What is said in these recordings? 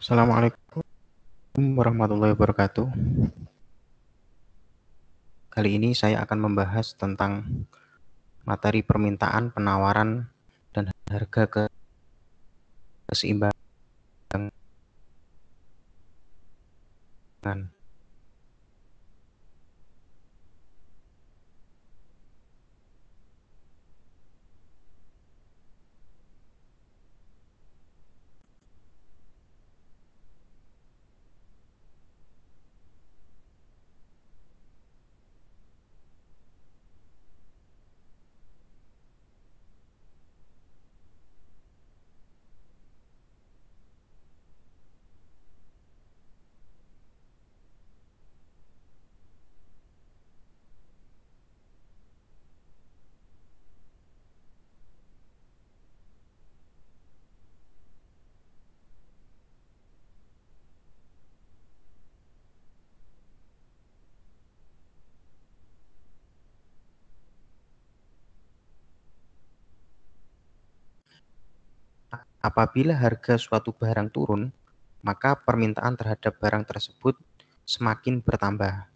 Assalamualaikum warahmatullahi wabarakatuh. Kali ini saya akan membahas tentang materi permintaan, penawaran, dan harga keseimbangan. Apabila harga suatu barang turun, maka permintaan terhadap barang tersebut semakin bertambah.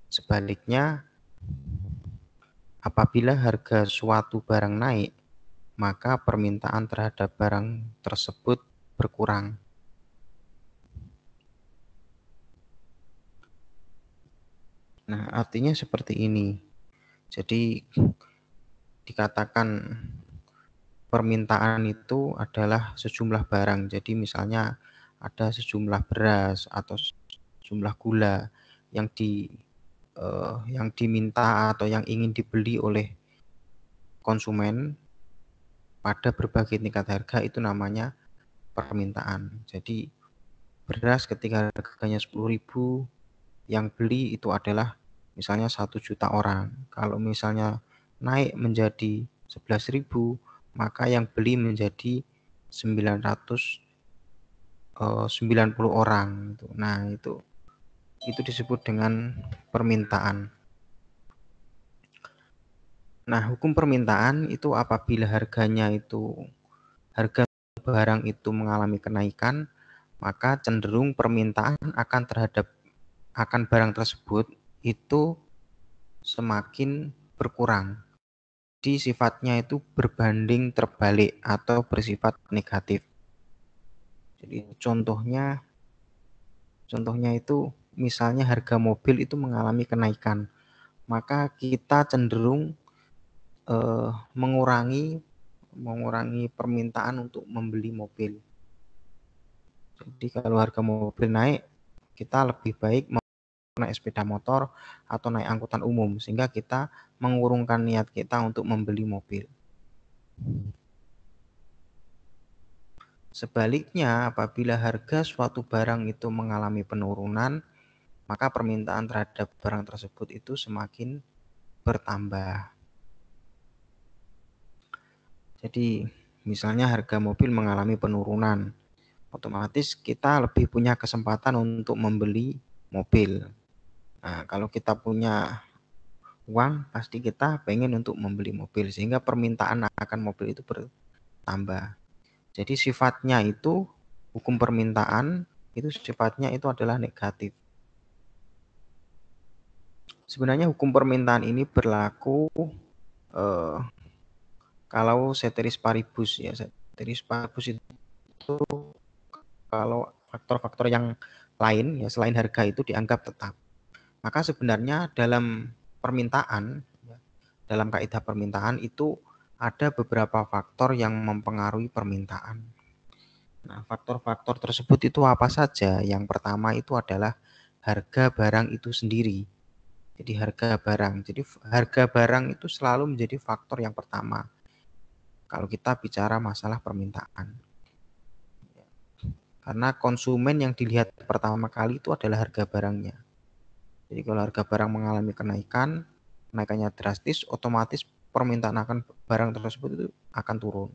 Sebaliknya, apabila harga suatu barang naik, maka permintaan terhadap barang tersebut berkurang. Nah, artinya seperti ini. Jadi, dikatakan permintaan itu adalah sejumlah barang. Jadi misalnya ada sejumlah beras atau sejumlah gula yang yang diminta atau yang ingin dibeli oleh konsumen pada berbagai tingkat harga, itu namanya permintaan. Jadi beras ketika harganya 10.000, yang beli itu adalah misalnya 1 juta orang. Kalau misalnya naik menjadi 11.000, maka yang beli menjadi 990 orang. Nah, itu disebut dengan permintaan. Nah, hukum permintaan itu apabila harga barang itu mengalami kenaikan, maka cenderung permintaan akan barang tersebut itu semakin berkurang. Jadi sifatnya itu berbanding terbalik atau bersifat negatif. Jadi contohnya itu misalnya harga mobil itu mengalami kenaikan, maka kita cenderung mengurangi permintaan untuk membeli mobil. Jadi kalau harga mobil naik, kita lebih baik naik sepeda motor atau naik angkutan umum, sehingga kita mengurungkan niat kita untuk membeli mobil. Sebaliknya, apabila harga suatu barang itu mengalami penurunan, maka permintaan terhadap barang tersebut itu semakin bertambah. Jadi, misalnya harga mobil mengalami penurunan, otomatis kita lebih punya kesempatan untuk membeli mobil. Nah, kalau kita punya uang, pasti kita pengen untuk membeli mobil, sehingga permintaan akan mobil itu bertambah. Jadi sifatnya itu, hukum permintaan itu sifatnya itu adalah negatif. Sebenarnya hukum permintaan ini berlaku kalau ceteris paribus ya. Ceteris paribus itu kalau faktor-faktor yang lain ya selain harga itu dianggap tetap. Maka sebenarnya dalam kaidah permintaan itu ada beberapa faktor yang mempengaruhi permintaan. Nah, faktor-faktor tersebut itu apa saja? Yang pertama itu adalah harga barang itu sendiri. Jadi harga barang itu selalu menjadi faktor yang pertama kalau kita bicara masalah permintaan. Karena konsumen yang dilihat pertama kali itu adalah harga barangnya. Jadi kalau harga barang mengalami kenaikannya drastis, otomatis permintaan akan barang tersebut itu akan turun.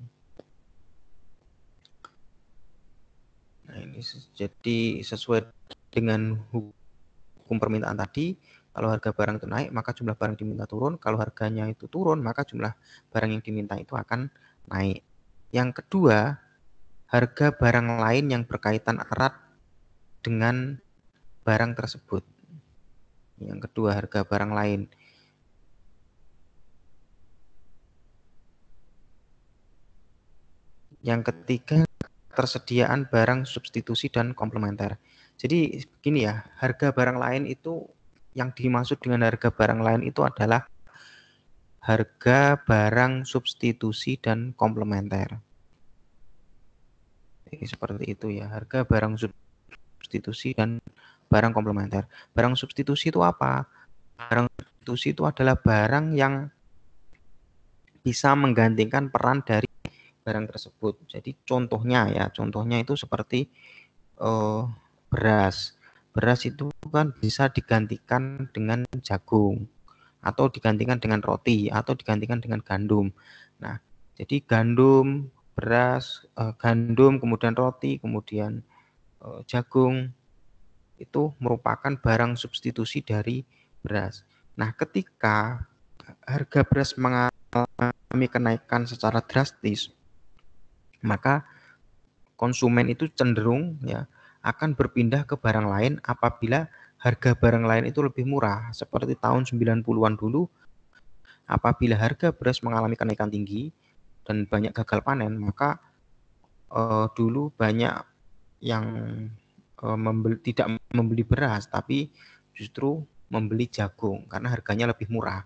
Nah, ini jadi sesuai dengan hukum permintaan tadi, kalau harga barang itu naik, maka jumlah barang diminta turun. Kalau harganya itu turun, maka jumlah barang yang diminta itu akan naik. Yang kedua, harga barang lain yang berkaitan erat dengan barang tersebut. Yang kedua, harga barang lain. Yang ketiga, ketersediaan barang substitusi dan komplementer. Jadi begini ya, harga barang lain itu yang dimaksud dengan harga barang lain itu adalah harga barang substitusi dan komplementer. Jadi seperti itu ya, harga barang substitusi dan barang komplementer. Barang substitusi itu apa? Barang substitusi itu adalah barang yang bisa menggantikan peran dari barang tersebut. Jadi contohnya ya, contohnya itu seperti beras. Beras itu kan bisa digantikan dengan jagung, atau digantikan dengan roti, atau digantikan dengan gandum. Nah, jadi gandum, beras, gandum, kemudian roti, kemudian jagung, itu merupakan barang substitusi dari beras. Nah, ketika harga beras mengalami kenaikan secara drastis, maka konsumen itu cenderung ya akan berpindah ke barang lain apabila harga barang lain itu lebih murah. Seperti tahun 90-an dulu, apabila harga beras mengalami kenaikan tinggi dan banyak gagal panen, maka dulu banyak yang tidak membeli beras, tapi justru membeli jagung karena harganya lebih murah.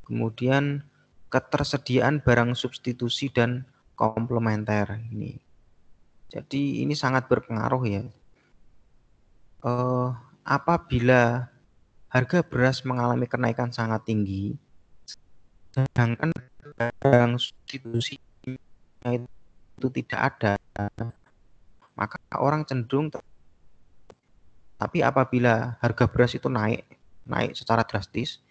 Kemudian ketersediaan barang substitusi dan komplementer ini. Jadi ini sangat berpengaruh ya. Apabila harga beras mengalami kenaikan sangat tinggi, sedangkan barang substitusinya itu tidak ada, maka orang cenderung. Tapi apabila harga beras itu naik secara drastis,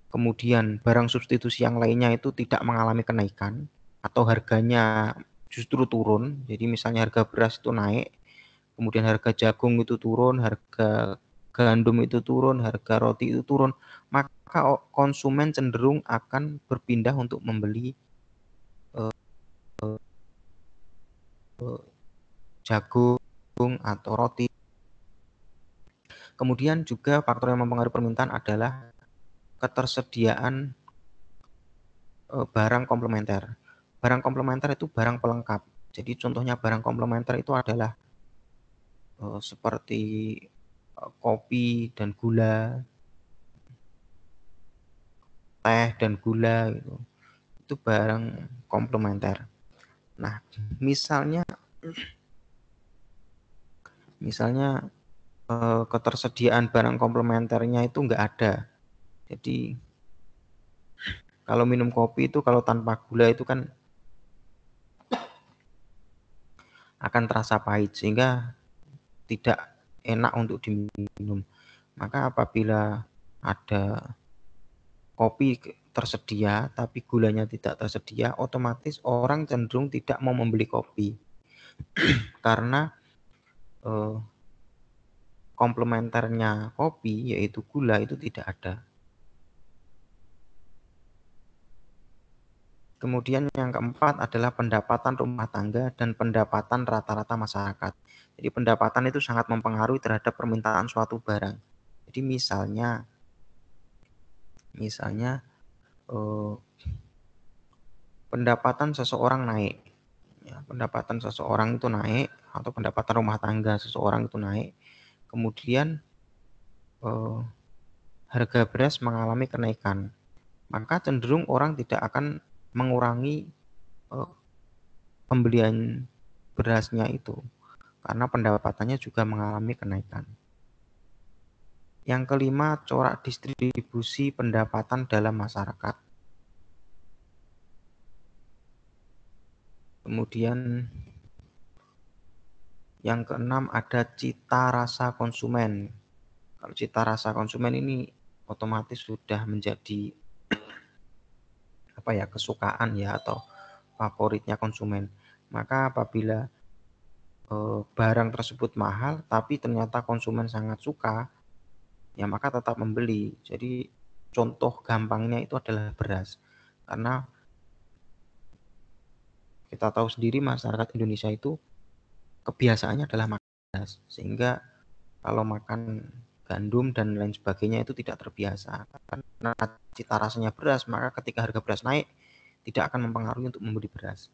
kemudian barang substitusi yang lainnya itu tidak mengalami kenaikan atau harganya justru turun, jadi misalnya harga beras itu naik, kemudian harga jagung itu turun, harga gandum itu turun, harga roti itu turun, maka konsumen cenderung akan berpindah untuk membeli jagung atau roti. Kemudian juga faktor yang mempengaruhi permintaan adalah ketersediaan barang komplementer. Barang komplementer itu barang pelengkap. Jadi contohnya barang komplementer itu adalah seperti kopi dan gula, teh dan gula gitu. Itu barang komplementer. Nah, misalnya ketersediaan barang komplementernya itu enggak ada. Jadi kalau minum kopi itu kalau tanpa gula itu kan akan terasa pahit sehingga tidak enak untuk diminum. Maka apabila ada kopi tersedia tapi gulanya tidak tersedia, otomatis orang cenderung tidak mau membeli kopi karena komplementernya kopi yaitu gula itu tidak ada. Kemudian yang keempat adalah pendapatan rumah tangga dan pendapatan rata-rata masyarakat. Jadi pendapatan itu sangat mempengaruhi terhadap permintaan suatu barang. Jadi misalnya pendapatan seseorang naik, ya, pendapatan seseorang itu naik atau pendapatan rumah tangga seseorang itu naik, kemudian harga beras mengalami kenaikan, maka cenderung orang tidak akan mengurangi pembelian berasnya itu karena pendapatannya juga mengalami kenaikan. Yang kelima, corak distribusi pendapatan dalam masyarakat. Kemudian yang keenam ada cita rasa konsumen. Kalau cita rasa konsumen ini otomatis sudah menjadi kesukaan ya atau favoritnya konsumen. Maka apabila barang tersebut mahal tapi ternyata konsumen sangat suka, ya maka tetap membeli. Jadi contoh gampangnya itu adalah beras. Karena kita tahu sendiri masyarakat Indonesia itu kebiasaannya adalah makan beras, sehingga kalau makan gandum dan lain sebagainya itu tidak terbiasa. Karena cita rasanya beras, maka ketika harga beras naik tidak akan mempengaruhi untuk membeli beras.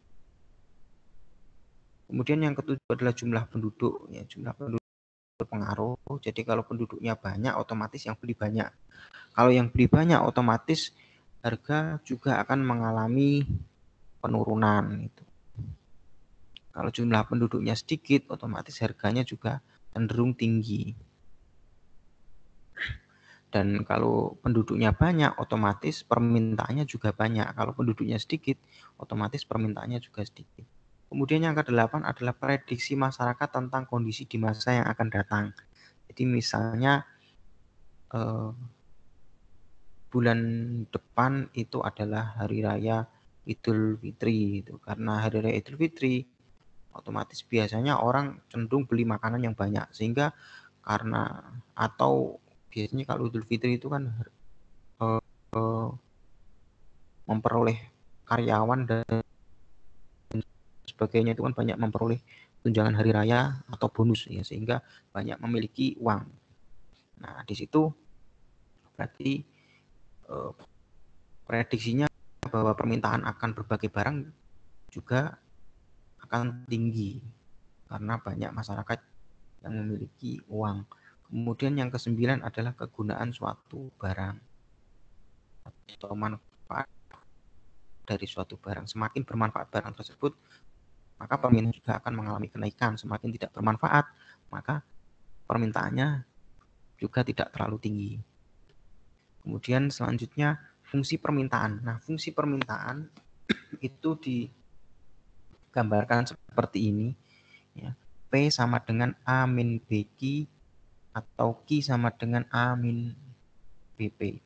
Kemudian yang ketujuh adalah jumlah penduduk. Ya, jumlah penduduk berpengaruh. Jadi kalau penduduknya banyak, otomatis yang beli banyak. Kalau yang beli banyak, otomatis harga juga akan mengalami penurunan. Kalau jumlah penduduknya sedikit, otomatis harganya juga cenderung tinggi. Dan kalau penduduknya banyak, otomatis permintaannya juga banyak. Kalau penduduknya sedikit, otomatis permintaannya juga sedikit. Kemudian yang kedelapan adalah prediksi masyarakat tentang kondisi di masa yang akan datang. Jadi misalnya bulan depan itu adalah hari raya Idul Fitri itu. Karena hari raya Idul Fitri otomatis biasanya orang cenderung beli makanan yang banyak, sehingga karena atau biasanya kalau Idul Fitri itu kan memperoleh karyawan dan sebagainya, itu kan banyak memperoleh tunjangan hari raya atau bonus ya, sehingga banyak memiliki uang. Nah, di situ berarti prediksinya bahwa permintaan akan berbagai barang juga akan tinggi karena banyak masyarakat yang memiliki uang. Kemudian yang kesembilan adalah kegunaan suatu barang atau manfaat dari suatu barang. Semakin bermanfaat barang tersebut, maka permintaan juga akan mengalami kenaikan. Semakin tidak bermanfaat, maka permintaannya juga tidak terlalu tinggi. Kemudian selanjutnya fungsi permintaan. Nah, fungsi permintaan itu digambarkan seperti ini. Ya. P sama dengan A min BQ atau Q sama dengan A min BP.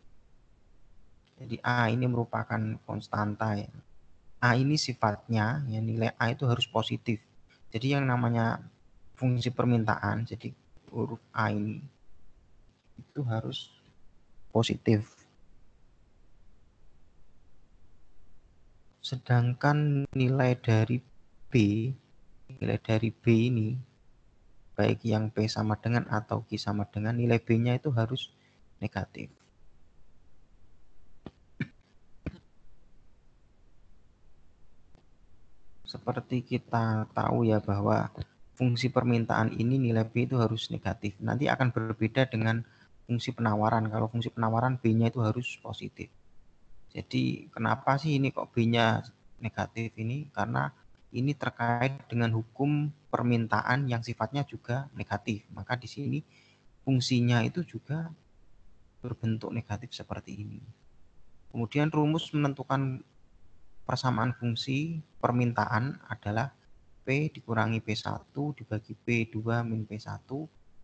Jadi A ini merupakan konstanta ya. A ini sifatnya, ya, nilai A itu harus positif. Jadi yang namanya fungsi permintaan, jadi huruf A ini itu harus positif. Sedangkan nilai dari B ini, baik yang P sama dengan atau Q sama dengan, nilai B-nya itu harus negatif. Seperti kita tahu ya bahwa fungsi permintaan ini nilai B itu harus negatif. Nanti akan berbeda dengan fungsi penawaran. Kalau fungsi penawaran B-nya itu harus positif. Jadi kenapa sih ini kok B-nya negatif ini? Karena ini terkait dengan hukum permintaan yang sifatnya juga negatif. Maka di sini fungsinya itu juga berbentuk negatif seperti ini. Kemudian rumus menentukan persamaan fungsi permintaan adalah P dikurangi P1 dibagi P2 min P1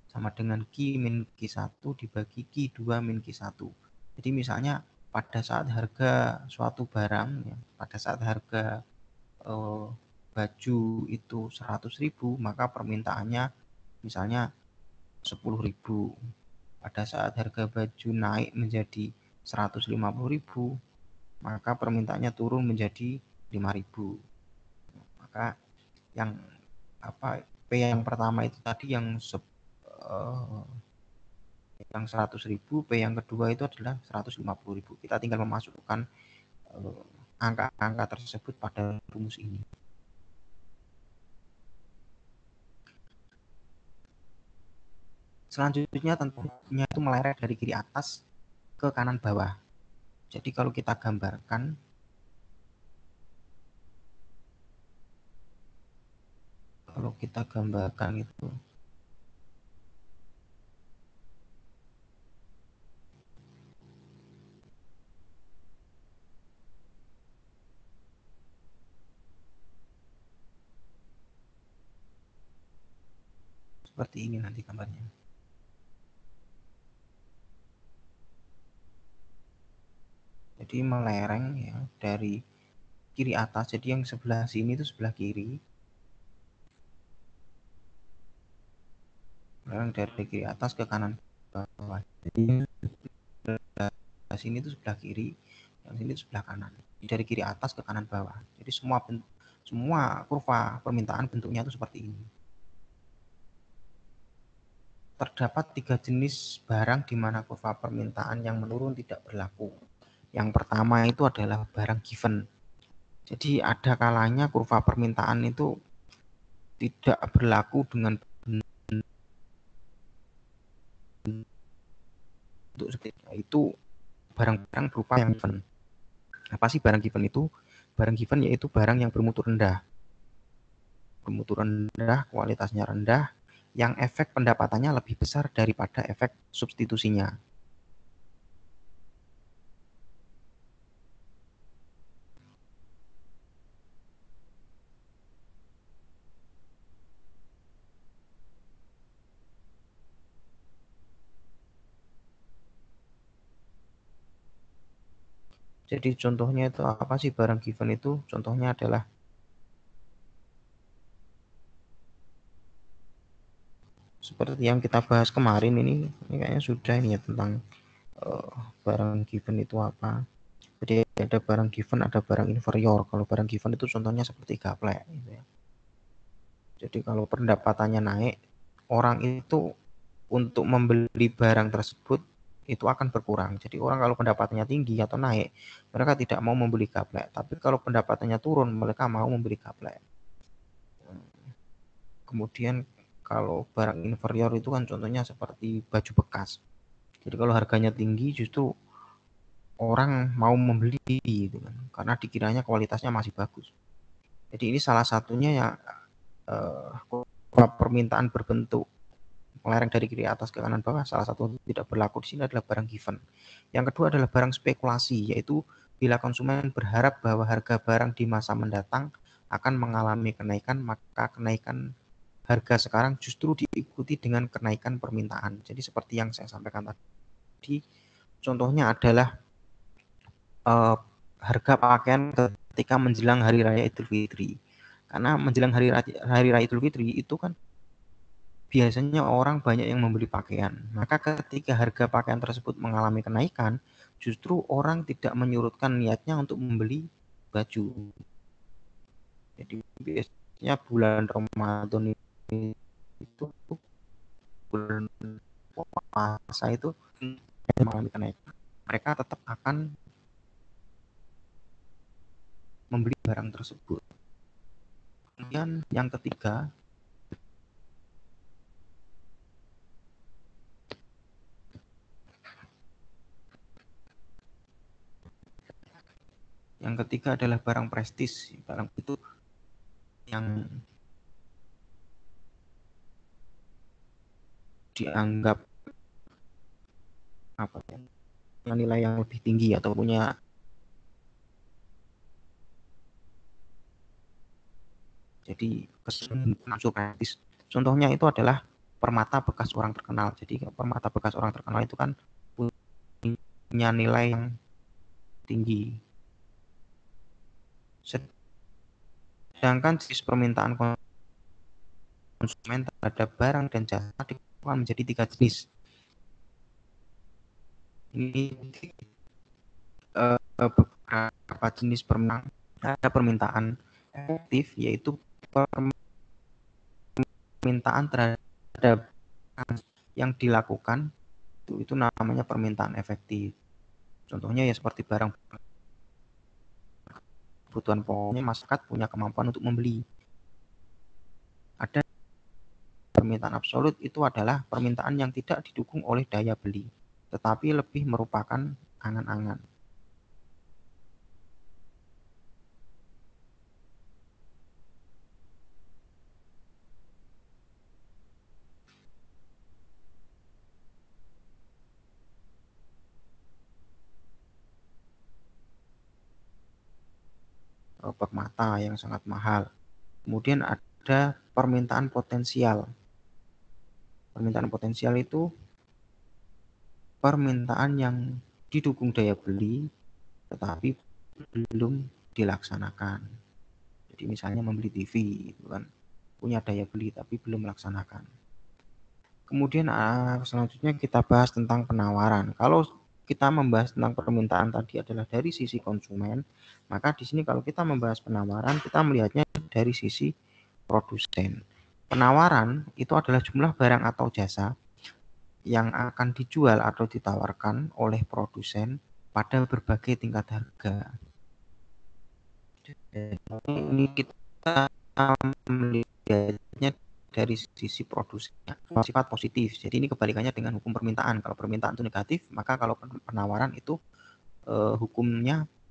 sama dengan Q min Q1 dibagi Q2 min Q1. Jadi misalnya pada saat harga suatu barang, ya, pada saat harga baju itu 100.000, maka permintaannya misalnya 10.000. Pada saat harga baju naik menjadi 150.000, maka permintaannya turun menjadi 5.000. Maka yang P yang pertama itu tadi yang 100.000, P yang kedua itu adalah 150.000. Kita tinggal memasukkan angka-angka tersebut pada rumus ini. Selanjutnya tentunya itu meleret dari kiri atas ke kanan bawah. Jadi kalau kita gambarkan itu seperti ini nanti gambarnya. Jadi melereng ya dari kiri atas. Jadi yang sebelah sini itu sebelah kiri. Melereng dari kiri atas ke kanan bawah. Jadi sini itu sebelah kiri, yang sini itu sebelah kanan. Dari kiri atas ke kanan bawah. Jadi semua kurva permintaan bentuknya itu seperti ini. Terdapat 3 jenis barang di mana kurva permintaan yang menurun tidak berlaku. Yang pertama itu adalah barang given. Jadi ada kalanya kurva permintaan itu tidak berlaku dengan bentuk seperti itu, barang-barang berupa yang given. Apa sih barang given itu? Barang given yaitu barang yang bermutu rendah. Bermutu rendah, kualitasnya rendah, yang efek pendapatannya lebih besar daripada efek substitusinya. Jadi contohnya itu apa sih barang given itu? Contohnya adalah seperti yang kita bahas kemarin ini kayaknya sudah ini ya tentang barang given itu apa. Jadi ada barang given, ada barang inferior. Kalau barang given itu contohnya seperti gaplek gitu ya. Jadi kalau pendapatannya naik, orang itu untuk membeli barang tersebut itu akan berkurang. Jadi orang kalau pendapatannya tinggi atau naik, mereka tidak mau membeli gaplek. Tapi kalau pendapatannya turun, mereka mau membeli gaplek. Kemudian kalau barang inferior itu kan contohnya seperti baju bekas. Jadi kalau harganya tinggi justru orang mau membeli gitu kan, karena dikiranya kualitasnya masih bagus. Jadi ini salah satunya ya permintaan berbentuk melereng dari kiri atas ke kanan bawah. Salah satu tidak berlaku di sini adalah barang given. Yang kedua adalah barang spekulasi, yaitu bila konsumen berharap bahwa harga barang di masa mendatang akan mengalami kenaikan, maka kenaikan harga sekarang justru diikuti dengan kenaikan permintaan. Jadi seperti yang saya sampaikan tadi, contohnya adalah harga pakaian ketika menjelang Hari Raya Idul Fitri. Karena menjelang Hari Raya Idul Fitri itu kan biasanya orang banyak yang membeli pakaian. Maka ketika harga pakaian tersebut mengalami kenaikan, justru orang tidak menyurutkan niatnya untuk membeli baju. Jadi biasanya bulan Ramadan itu bulan puasa itu mengalami kenaikan. Mereka tetap akan membeli barang tersebut. Kemudian yang ketiga, adalah barang prestis. Barang itu yang dianggap apa ya, nilai yang lebih tinggi atau punya jadi kesan praktis. Contohnya itu adalah permata bekas orang terkenal. Jadi permata bekas orang terkenal itu kan punya nilai yang tinggi. Sedangkan jenis permintaan konsumen terhadap barang dan jasa dikelompokkan menjadi 3 jenis. Ini beberapa jenis permintaan. Ada permintaan efektif, yaitu permintaan terhadap yang dilakukan itu namanya permintaan efektif. Contohnya ya seperti barang kebutuhan pokoknya masyarakat punya kemampuan untuk membeli. Ada permintaan absolut, itu adalah permintaan yang tidak didukung oleh daya beli, tetapi lebih merupakan angan-angan. Permata yang sangat mahal. Kemudian ada permintaan potensial. Permintaan potensial itu permintaan yang didukung daya beli tetapi belum dilaksanakan. Jadi misalnya membeli TV itu kan punya daya beli tapi belum melaksanakan. Kemudian selanjutnya kita bahas tentang penawaran. Kalau kita membahas tentang permintaan tadi adalah dari sisi konsumen, maka di sini kalau kita membahas penawaran, kita melihatnya dari sisi produsen. Penawaran itu adalah jumlah barang atau jasa yang akan dijual atau ditawarkan oleh produsen pada berbagai tingkat harga. Ini kita melihatnya dari sisi produsennya sifat positif. Jadi ini kebalikannya dengan hukum permintaan. Kalau permintaan itu negatif, maka kalau penawaran itu hukum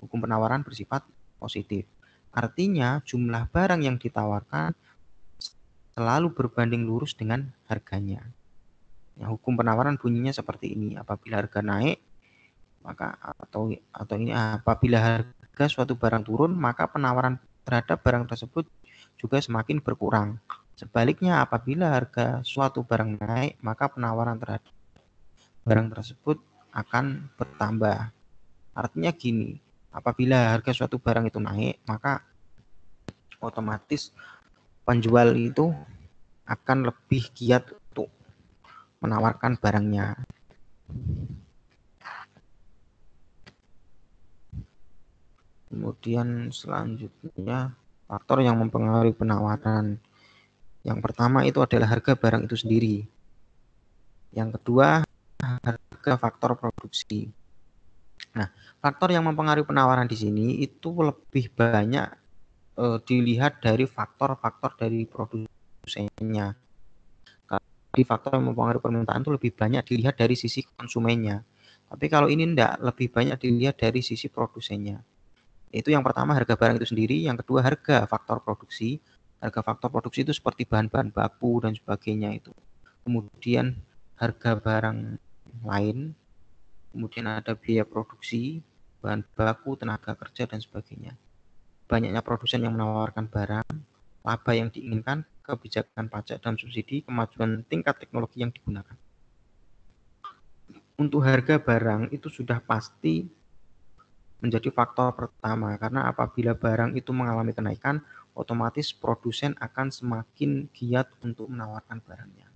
penawaran bersifat positif. Artinya jumlah barang yang ditawarkan selalu berbanding lurus dengan harganya. Ya, hukum penawaran bunyinya seperti ini. Apabila harga naik, maka atau ini apabila harga suatu barang turun, maka penawaran terhadap barang tersebut juga semakin berkurang. Sebaliknya, apabila harga suatu barang naik, maka penawaran terhadap barang tersebut akan bertambah. Artinya gini, apabila harga suatu barang itu naik, maka otomatis penjual itu akan lebih giat untuk menawarkan barangnya. Kemudian selanjutnya faktor yang mempengaruhi penawaran. Yang pertama itu adalah harga barang itu sendiri. Yang kedua, harga faktor produksi. Nah, faktor yang mempengaruhi penawaran di sini itu lebih banyak dilihat dari faktor-faktor dari produsennya. Di faktor yang mempengaruhi permintaan itu lebih banyak dilihat dari sisi konsumennya. Tapi kalau ini enggak, lebih banyak dilihat dari sisi produsennya. Itu yang pertama harga barang itu sendiri, yang kedua harga faktor produksi. Harga faktor produksi itu seperti bahan-bahan baku dan sebagainya itu. Kemudian harga barang lain, kemudian ada biaya produksi, bahan baku, tenaga kerja dan sebagainya. Banyaknya produsen yang menawarkan barang, laba yang diinginkan, kebijakan pajak dan subsidi, kemajuan tingkat teknologi yang digunakan. Untuk harga barang itu sudah pasti menjadi faktor pertama, karena apabila barang itu mengalami kenaikan, otomatis produsen akan semakin giat untuk menawarkan barangnya.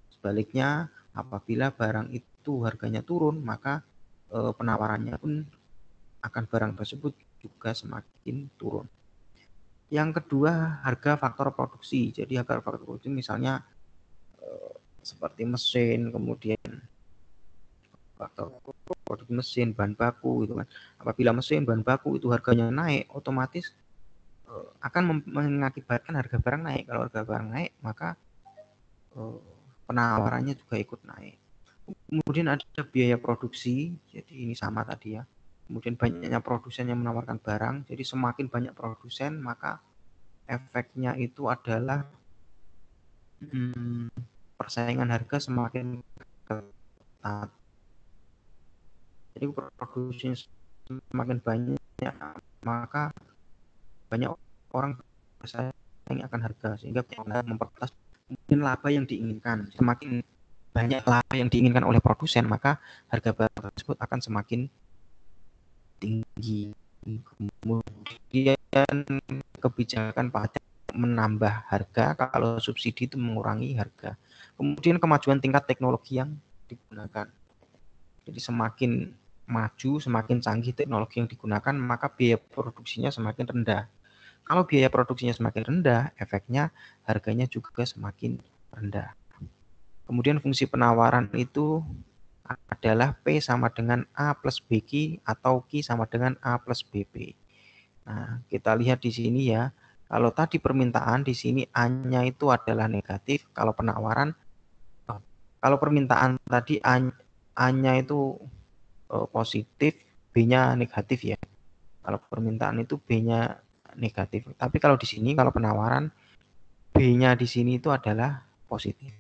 Sebaliknya, apabila barang itu harganya turun, maka penawarannya pun akan barang tersebut juga semakin turun. Yang kedua, harga faktor produksi. Jadi harga faktor produksi misalnya seperti mesin, kemudian faktor produksi mesin, bahan baku itu kan. Apabila mesin, bahan baku itu harganya naik, otomatis akan mengakibatkan harga barang naik. Kalau harga barang naik, maka penawarannya juga ikut naik. Kemudian ada biaya produksi, jadi ini sama tadi ya. Kemudian banyaknya produsen yang menawarkan barang, jadi semakin banyak produsen, maka efeknya itu adalah persaingan harga semakin ketat. Jadi produksi semakin banyak, maka banyak orang bersaing akan harga, sehingga memperluas mungkin laba yang diinginkan. Semakin banyak laba yang diinginkan oleh produsen, maka harga barang tersebut akan semakin tinggi. Kemudian kebijakan pajak menambah harga, kalau subsidi itu mengurangi harga. Kemudian kemajuan tingkat teknologi yang digunakan. Jadi semakin maju, semakin canggih teknologi yang digunakan, maka biaya produksinya semakin rendah. Kalau biaya produksinya semakin rendah, efeknya harganya juga semakin rendah. Kemudian fungsi penawaran itu adalah P sama dengan A plus BQ atau Q sama dengan A plus BP. Nah, kita lihat di sini ya. Kalau tadi permintaan, di sini A-nya itu adalah negatif. Kalau penawaran, kalau permintaan tadi A-nya itu positif, B-nya negatif ya. Kalau permintaan itu B-nya negatif. Tapi kalau di sini, kalau penawaran, B-nya di sini itu adalah positif.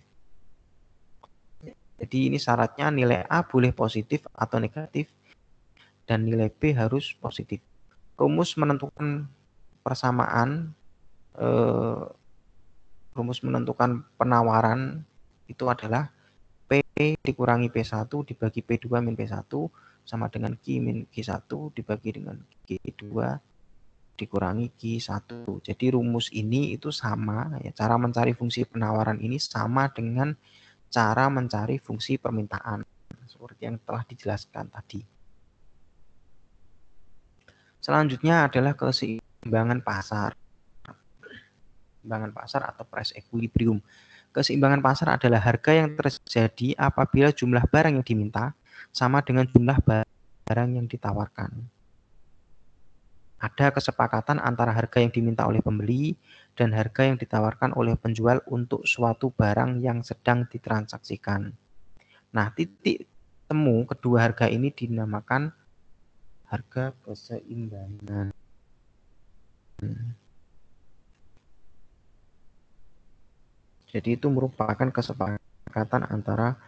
Jadi ini syaratnya nilai A boleh positif atau negatif dan nilai B harus positif. Rumus menentukan persamaan, rumus menentukan penawaran itu adalah P dikurangi P1 dibagi P2 min P1 sama dengan Q min Q1 dibagi dengan Q2 dikurangi Q1. Jadi rumus ini itu sama ya, cara mencari fungsi penawaran ini sama dengan cara mencari fungsi permintaan. seperti yang telah dijelaskan tadi. Selanjutnya adalah keseimbangan pasar. Keseimbangan pasar atau price equilibrium. Keseimbangan pasar adalah harga yang terjadi apabila jumlah barang yang diminta sama dengan jumlah barang yang ditawarkan. Ada kesepakatan antara harga yang diminta oleh pembeli dan harga yang ditawarkan oleh penjual untuk suatu barang yang sedang ditransaksikan. Nah, titik temu kedua harga ini dinamakan harga keseimbangan. Jadi itu merupakan kesepakatan antara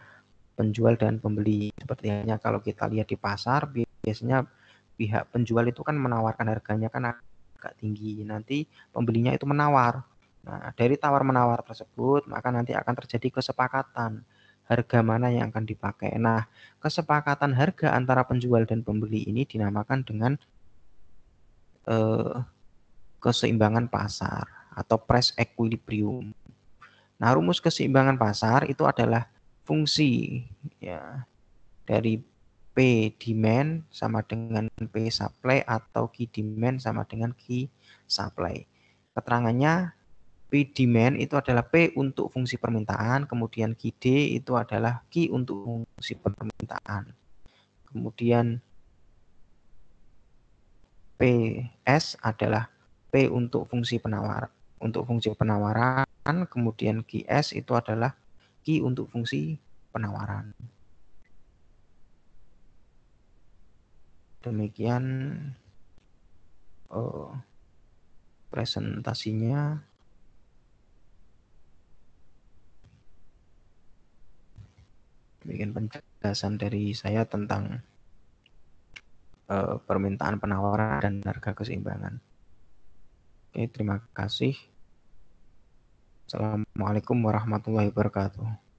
penjual dan pembeli. Seperti halnya kalau kita lihat di pasar, biasanya pihak penjual itu kan menawarkan harganya kan agak tinggi. Nanti pembelinya itu menawar. Nah, dari tawar-menawar tersebut, maka nanti akan terjadi kesepakatan harga mana yang akan dipakai. Nah, kesepakatan harga antara penjual dan pembeli ini dinamakan dengan keseimbangan pasar atau price equilibrium. Nah, rumus keseimbangan pasar itu adalah fungsi ya dari P demand sama dengan P supply atau Q demand sama dengan Q supply. Keterangannya P demand itu adalah P untuk fungsi permintaan, kemudian QD itu adalah Q untuk fungsi permintaan. Kemudian PS adalah P untuk fungsi penawaran, kemudian QS itu adalah Q untuk fungsi penawaran. Demikian presentasinya. Demikian penjelasan dari saya tentang permintaan penawaran dan harga keseimbangan. Oke, terima kasih. Assalamualaikum warahmatullahi wabarakatuh.